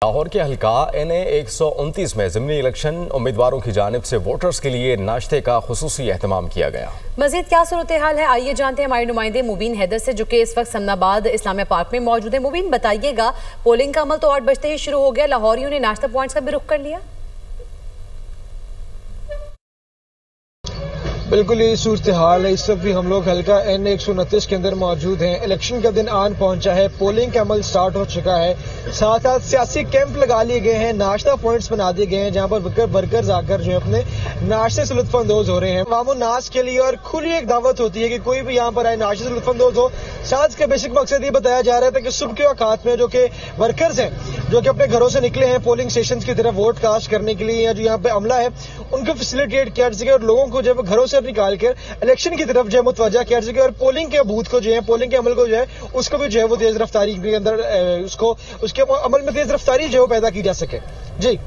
लाहौर के हल्का NA 129 में ज़िमनी इलेक्शन उम्मीदवारों की जानिब से वोटर्स के लिए नाश्ते का खुसूसी एहतमाम किया गया। मजीद क्या सूरत हाल है, आइए जानते हैं हमारे नुमाइंदे मुबीन हैदर से, जो कि इस वक्त समनाबाद इस्लामिया पार्क में मौजूद है। मुबीन, बताइएगा, पोलिंग का अमल तो 8 बजते ही शुरू हो गया, लाहौरियों ने नाश्ता पॉइंट्स का भी रुख कर लिया? बिल्कुल यही सूरत हाल है। इस वक्त भी हम लोग हल्का NA 129 के अंदर मौजूद हैं। इलेक्शन का दिन आन पहुंचा है, पोलिंग का अमल स्टार्ट हो चुका है, साथ साथ सियासी कैंप लगा लिए गए हैं, नाश्ता पॉइंट्स बना दिए गए हैं जहां पर वर्कर्स आकर जो है अपने नाश्ते से लुत्फानंदोज हो रहे हैं। वामुन्नास के लिए और खुली एक दावत होती है कि कोई भी यहाँ पर आए, नाश्ते से लुत्फानंदोज हो। साथ का बेसिक मकसद ये बताया जा रहा था कि सुबह के औकात में जो कि वर्कर्स हैं, जो कि अपने घरों से निकले हैं पोलिंग स्टेशन की तरफ वोट कास्ट करने के लिए, या जो यहाँ पे अमला है उनको फैसिलिटेट किया जा सके और लोगों को जो है घरों से निकाल कर इलेक्शन की तरफ जो है मुतवज्जा किया जा सके और पोलिंग के बूथ को जो है, पोलिंग के अमल को जो है उसको भी जो है वो तेज रफ्तारी के अंदर उसके अमल में तेज रफ्तारी जो है पैदा की जा सके। जी।